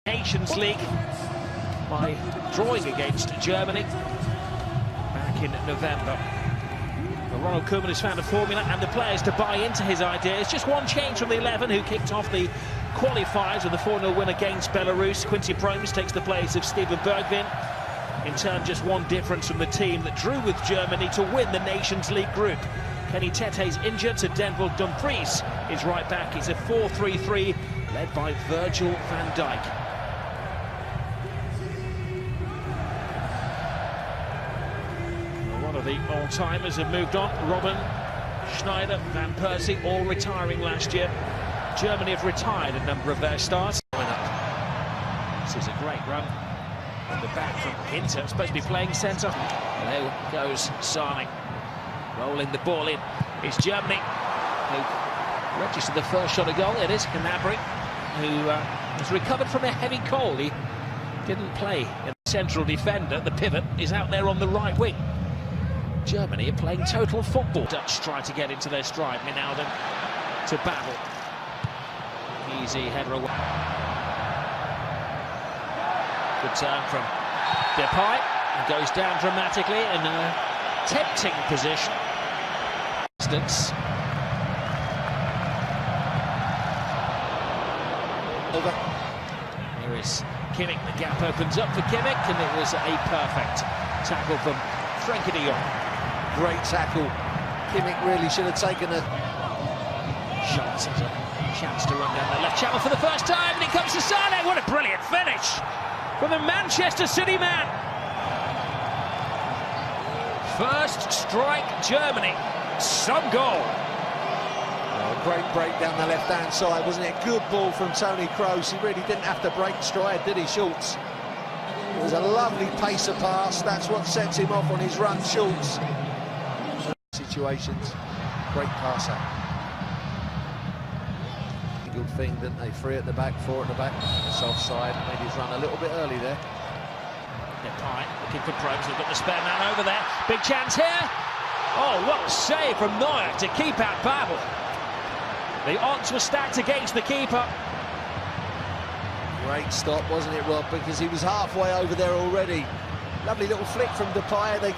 Nations League by drawing against Germany back in November. Well, Ronald Koeman has found a formula and the players to buy into his ideas. Just one change from the 11 who kicked off the qualifiers with the 4-0 win against Belarus. Quincy Promes takes the place of Steven Bergvin. In turn, just one difference from the team that drew with Germany to win the Nations League group. Kenny Tete's injured, so Denzel Dumfries is right back. It's a 4-3-3 led by Virgil van Dijk. One of the all-timers have moved on. Robben, Schneider, Van Persie, all retiring last year. Germany have retired a number of their stars. This is a great run. At the back from Inter, supposed to be playing centre. There goes Sane. Rolling the ball in is Germany, who registered the first shot of goal. It is Gnabry, who has recovered from a heavy cold. He didn't play in the central defender. The pivot is out there on the right wing. Germany are playing total football. Dutch try to get into their stride. Wijnaldum to Babel. Easy header away. Good turn from Depay. He goes down dramatically in a tempting position. Over. Here is Kimmich. The gap opens up for Kimmich, and it was a perfect tackle from Frenkie de Jong. Great tackle. Kimmich really should have taken a... Schultz has a chance to run down the left channel for the first time, and it comes to Sane. What a brilliant finish from the Manchester City man. First strike, Germany. Some goal. Oh, great break down the left-hand side, wasn't it? Good ball from Toni Kroos. He really didn't have to break stride, did he, Schultz? It was a lovely pacer pass. That's what sets him off on his run, Schultz. Situations. Great passer. Good thing, didn't they? 3 at the back, 4 at the back. It's offside. Made his run a little bit early there. Depay looking for Probes. They've got the spare man over there. Big chance here. Oh, what a save from Neuer to keep out Babel. The odds were stacked against the keeper. Great stop, wasn't it, Rob? Because he was halfway over there already. Lovely little flick from Depay. They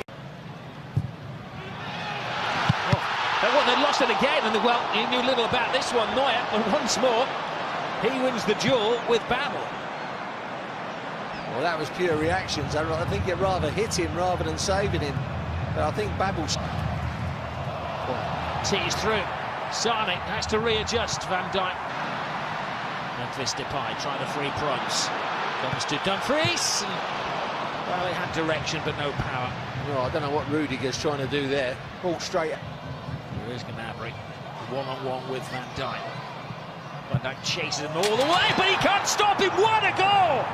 lost it again, and well, you knew little about this one, Neuer, and once more, he wins the duel with Babel. Well, that was pure reactions. I think it rather hit him rather than saving him. But I think Babel... Teased through. Sane has to readjust. Van Dijk. Memphis Depay trying to free Probes. Comes to Dumfries. Well, it had direction, but no power. No, I don't know what Rudiger's trying to do there. Ball straight. Here is Gnabry, one-on-one with Van Dijk. Van Dijk chases him all the way, but he can't stop him. What a goal!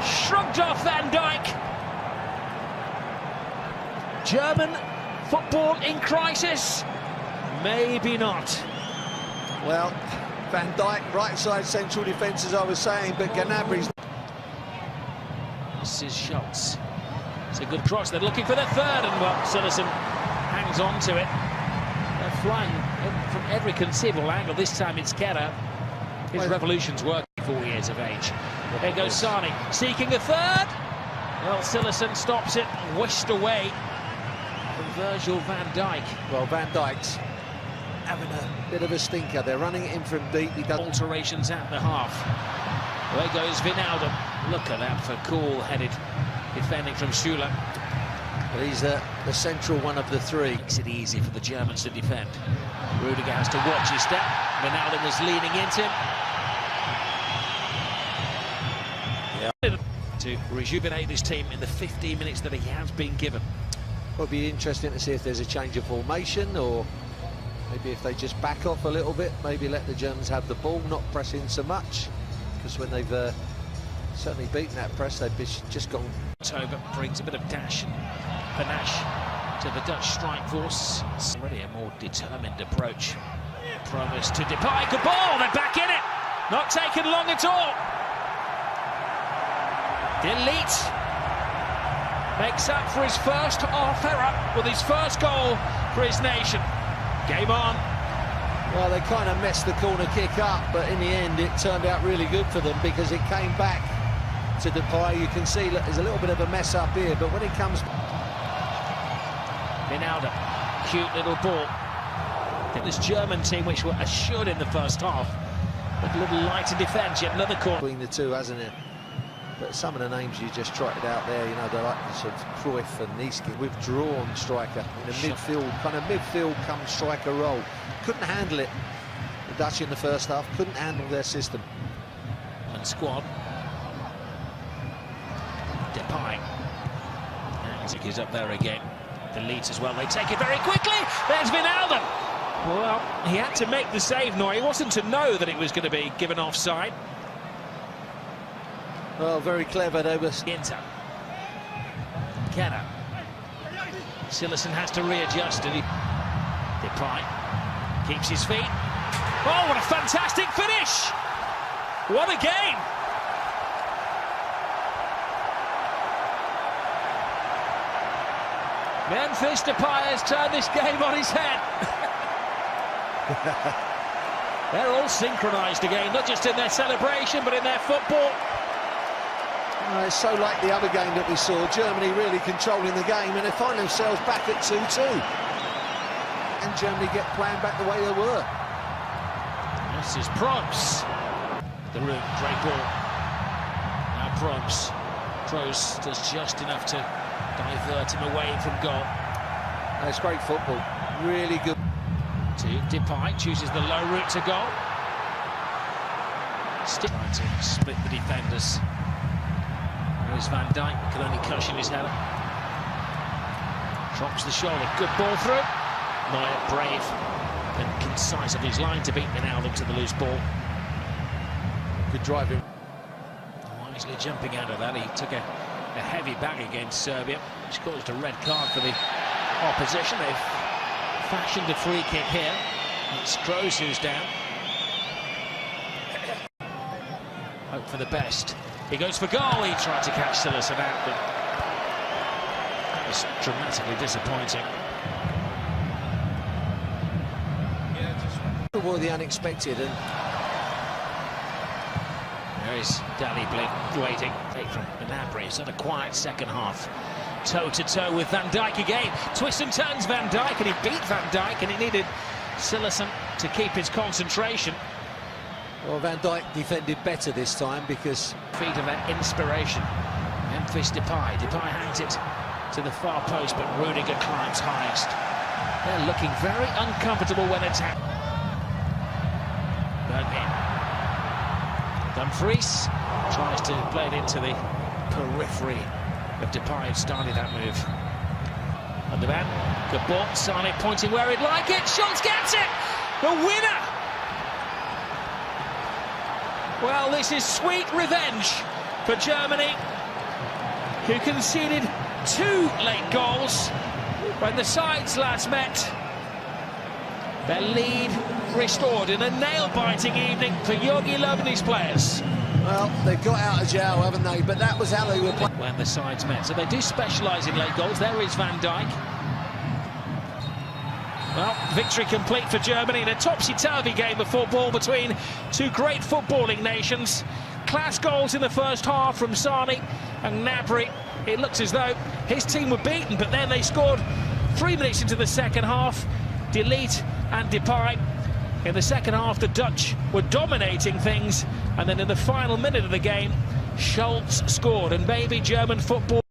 Shrugged off Van Dijk. German football in crisis? Maybe not. Well, Van Dijk, right side central defence, as I was saying, but Gnabry's... This is Schultz. It's a good cross. They're looking for their third, and well, Citizen hangs on to it. They're flying from every conceivable angle. This time it's Kerr. His revolution's working. 4 years of age. There goes Sane, seeking a third. Well, Citizen stops it and whisked away from Virgil van Dijk. Well, Van Dijk's having a bit of a stinker. They're running it in from deep. He does alterations at the half. There goes Wijnaldum. Look at that for cool-headed defending from Schüller. But he's the central one of the three. Makes it easy for the Germans to defend. Rudiger has to watch his step. Wijnaldum was leaning into him. Yeah. To rejuvenate his team in the 15 minutes that he has been given. It'll be interesting to see if there's a change of formation, or maybe if they just back off a little bit, maybe let the Germans have the ball, not press in so much, because when they've certainly beaten that press, they've just gone. October brings a bit of dash and panache to the Dutch strike force. It's already a more determined approach. Promise to Depay, good ball, they're back in it. Not taken long at all. Delete makes up for his first off error with his first goal for his nation. Game on. Well, they kind of messed the corner kick up, but in the end it turned out really good for them because it came back to Depay. You can see, look, there's a little bit of a mess up here, but when it comes... Ronaldo, cute little ball. I think this German team, which were assured in the first half, but a little light in defence, yet another corner. Between the two, hasn't it? But some of the names you just trotted out there, you know, they're like sort of Cruyff and Niski, withdrawn striker in a midfield, kind of midfield come striker role. Couldn't handle it. The Dutch in the first half couldn't handle their system. And squad. Depay. Isaac is up there again. The leads as well. They take it very quickly. There's Ronaldo. Well, he had to make the save, no, he wasn't to know that it was going to be given offside. Well, very clever, they were... Inter. Kenner. Silerson has to readjust, and he... Depay keeps his feet. Oh, what a fantastic finish! What a game! Memphis Depay has turned this game on his head. They're all synchronised again, not just in their celebration, but in their football. It's so like the other game that we saw, Germany really controlling the game, and they find themselves back at 2-2. And Germany get playing back the way they were. This is Probst. The room, great ball. Now Probst. Kroos does just enough to divert him away from goal. That's great football, really good. To Depay, chooses the low route to goal. Trying to split the defenders. There's Van Dijk, can only cushion his header. Drops the shoulder, good ball through. Neuer, brave and concise of his line to beat Ronaldo to the loose ball. Good driving. Wisely jumping out of that, he took a heavy bag against Serbia, which caused a red card for the opposition. They've fashioned a free kick here. It's Kroos who's down. Hope for the best. He goes for goal. He tried to catch Silerson out, but that was dramatically disappointing. Well, the unexpected, and there is Dali Blink waiting. Take from Gnabry. He's had a quiet second half. Toe-to-toe with Van Dijk again. Twists and turns Van Dijk, and he beat Van Dijk, and he needed Silerson to keep his concentration. Well, Van Dijk defended better this time because... Feet of that inspiration. Memphis Depay. Depay hangs it to the far post, but Rudiger climbs highest. They're looking very uncomfortable when attacked. Bergman. Dumfries tries to play it into the periphery of Depay, who started that move. On the man, good ball. Sane pointing where he'd like it. Schultz gets it! The winner! Well, this is sweet revenge for Germany, who conceded 2 late goals when the sides last met. Their lead restored in a nail-biting evening for Jogi Löw and his players. Well, they've got out of jail, haven't they? But that was how they were playing. When the sides met. So they do specialise in late goals. There is Van Dijk. Well, victory complete for Germany in a topsy-turvy game of football between two great footballing nations. Class goals in the first half from Sane and Gnabry. It looks as though his team were beaten, but then they scored 3 minutes into the second half. Delete and Depay. In the second half, the Dutch were dominating things, and then in the final minute of the game, Schultz scored, and maybe German football